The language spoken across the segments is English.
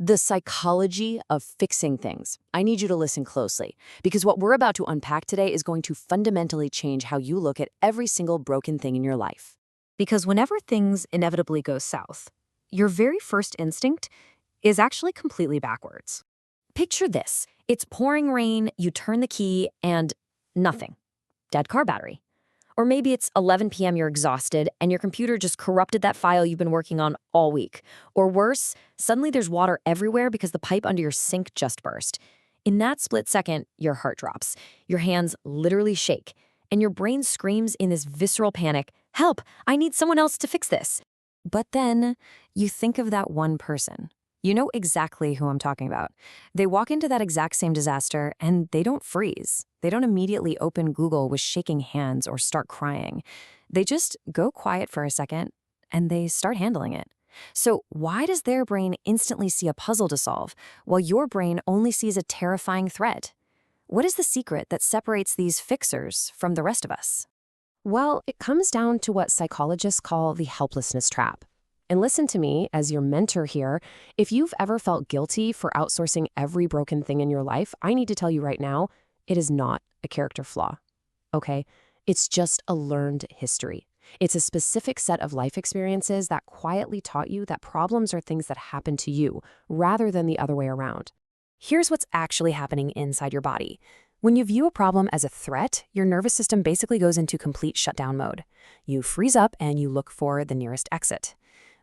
The psychology of fixing things. I need you to listen closely, because what we're about to unpack today is going to fundamentally change how you look at every single broken thing in your life. Because whenever things inevitably go south, your very first instinct is actually completely backwards. Picture this. It's pouring rain, you turn the key, and nothing. Dead car battery. Or maybe it's 11 p.m., you're exhausted, and your computer just corrupted that file you've been working on all week. Or worse, suddenly there's water everywhere because the pipe under your sink just burst. In that split second, your heart drops, your hands literally shake, and your brain screams in this visceral panic, "Help! I need someone else to fix this." But then you think of that one person. You know exactly who I'm talking about. They walk into that exact same disaster and they don't freeze. They don't immediately open Google with shaking hands or start crying. They just go quiet for a second and they start handling it. So why does their brain instantly see a puzzle to solve while your brain only sees a terrifying threat? What is the secret that separates these fixers from the rest of us? Well, it comes down to what psychologists call the helplessness trap. And listen to me as your mentor here. If you've ever felt guilty for outsourcing every broken thing in your life, I need to tell you right now, it is not a character flaw, okay? It's just a learned history. It's a specific set of life experiences that quietly taught you that problems are things that happen to you rather than the other way around. Here's what's actually happening inside your body. When you view a problem as a threat, your nervous system basically goes into complete shutdown mode. You freeze up and you look for the nearest exit.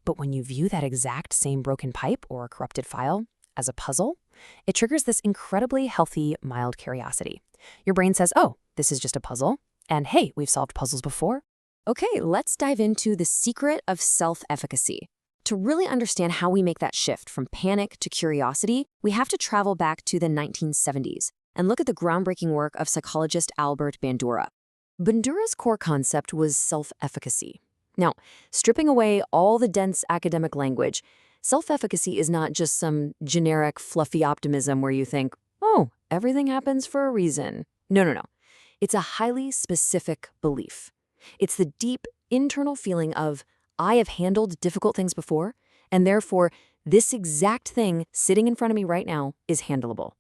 But when you view that exact same broken pipe or corrupted file as a puzzle, it triggers this incredibly healthy, mild curiosity. Your brain says, oh, this is just a puzzle, and hey, we've solved puzzles before. Okay, let's dive into the secret of self-efficacy. To really understand how we make that shift from panic to curiosity, we have to travel back to the 1970s and look at the groundbreaking work of psychologist Albert Bandura. Bandura's core concept was self-efficacy. Now, stripping away all the dense academic language, self-efficacy is not just some generic, fluffy optimism where you think, oh, everything happens for a reason. No. It's a highly specific belief. It's the deep internal feeling of, I have handled difficult things before, and therefore, this exact thing sitting in front of me right now is handleable.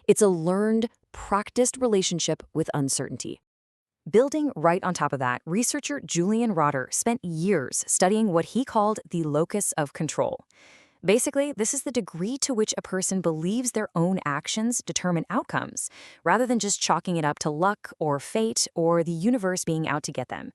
It's a learned, practiced relationship with uncertainty. Building right on top of that, researcher Julian Rotter spent years studying what he called the locus of control. Basically, this is the degree to which a person believes their own actions determine outcomes, rather than just chalking it up to luck or fate or the universe being out to get them.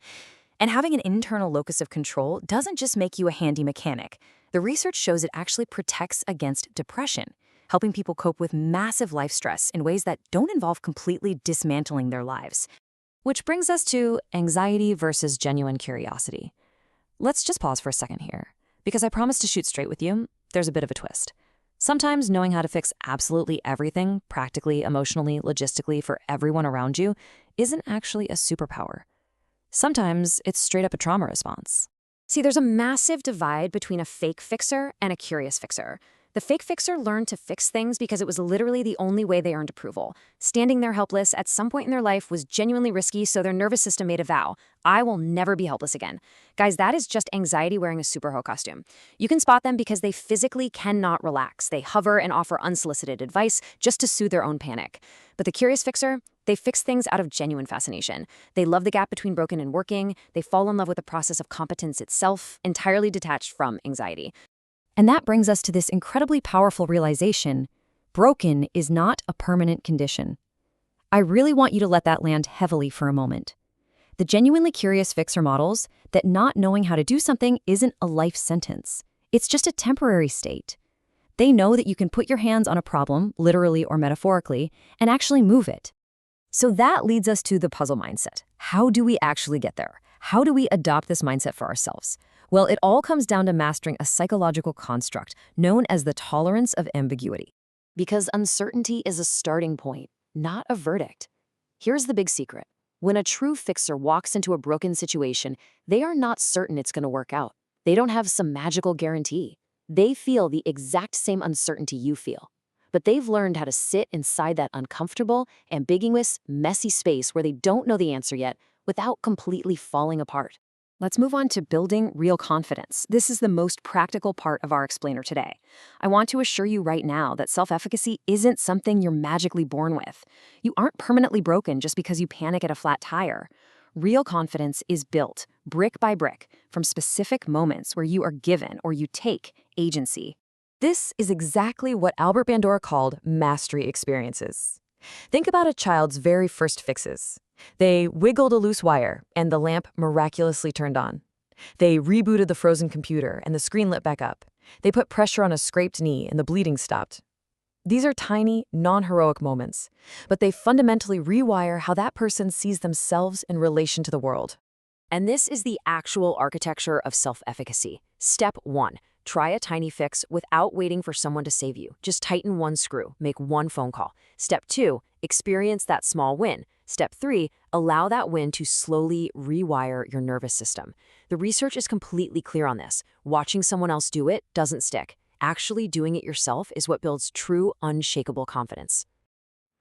And having an internal locus of control doesn't just make you a handy mechanic. The research shows it actually protects against depression, helping people cope with massive life stress in ways that don't involve completely dismantling their lives. Which brings us to anxiety versus genuine curiosity. Let's just pause for a second here, because I promise to shoot straight with you, there's a bit of a twist. Sometimes knowing how to fix absolutely everything, practically, emotionally, logistically, for everyone around you, isn't actually a superpower. Sometimes it's straight up a trauma response. See, there's a massive divide between a fake fixer and a curious fixer. The fake fixer learned to fix things because it was literally the only way they earned approval. Standing there helpless at some point in their life was genuinely risky, so their nervous system made a vow. I will never be helpless again. Guys, that is just anxiety wearing a superhero costume. You can spot them because they physically cannot relax. They hover and offer unsolicited advice just to soothe their own panic. But the curious fixer, they fix things out of genuine fascination. They love the gap between broken and working. They fall in love with the process of competence itself, entirely detached from anxiety. And that brings us to this incredibly powerful realization: broken is not a permanent condition. I really want you to let that land heavily for a moment. The genuinely curious fixer models that not knowing how to do something isn't a life sentence. It's just a temporary state. They know that you can put your hands on a problem, literally or metaphorically, and actually move it. So that leads us to the puzzle mindset. How do we actually get there? How do we adopt this mindset for ourselves? Well, it all comes down to mastering a psychological construct known as the tolerance of ambiguity. Because uncertainty is a starting point, not a verdict. Here's the big secret. When a true fixer walks into a broken situation, they are not certain it's going to work out. They don't have some magical guarantee. They feel the exact same uncertainty you feel. But they've learned how to sit inside that uncomfortable, ambiguous, messy space where they don't know the answer yet without completely falling apart. Let's move on to building real confidence. This is the most practical part of our explainer today. I want to assure you right now that self-efficacy isn't something you're magically born with. You aren't permanently broken just because you panic at a flat tire. Real confidence is built, brick by brick, from specific moments where you are given or you take agency. This is exactly what Albert Bandura called mastery experiences. Think about a child's very first fixes. They wiggled a loose wire, and the lamp miraculously turned on. They rebooted the frozen computer, and the screen lit back up. They put pressure on a scraped knee, and the bleeding stopped. These are tiny, non-heroic moments, but they fundamentally rewire how that person sees themselves in relation to the world. And this is the actual architecture of self-efficacy. Step 1. Try a tiny fix without waiting for someone to save you. Just tighten one screw, make one phone call. Step 2. Experience that small win. Step 3. Allow that win to slowly rewire your nervous system. The research is completely clear on this. Watching someone else do it doesn't stick. Actually doing it yourself is what builds true, unshakable confidence.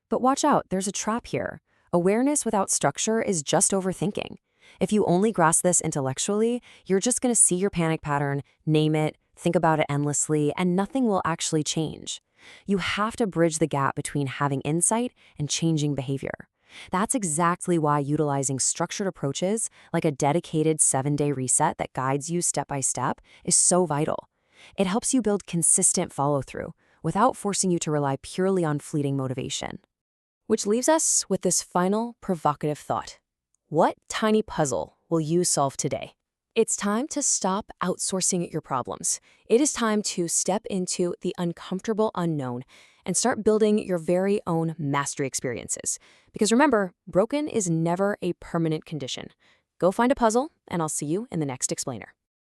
But watch out, there's a trap here. Awareness without structure is just overthinking. If you only grasp this intellectually, you're just going to see your panic pattern, name it, think about it endlessly, and nothing will actually change. You have to bridge the gap between having insight and changing behavior. That's exactly why utilizing structured approaches, like a dedicated 7-day reset that guides you step by step, is so vital. It helps you build consistent follow-through without forcing you to rely purely on fleeting motivation. Which leaves us with this final provocative thought. What tiny puzzle will you solve today? It's time to stop outsourcing your problems. It is time to step into the uncomfortable unknown and start building your very own mastery experiences. Because remember, broken is never a permanent condition. Go find a puzzle, and I'll see you in the next explainer.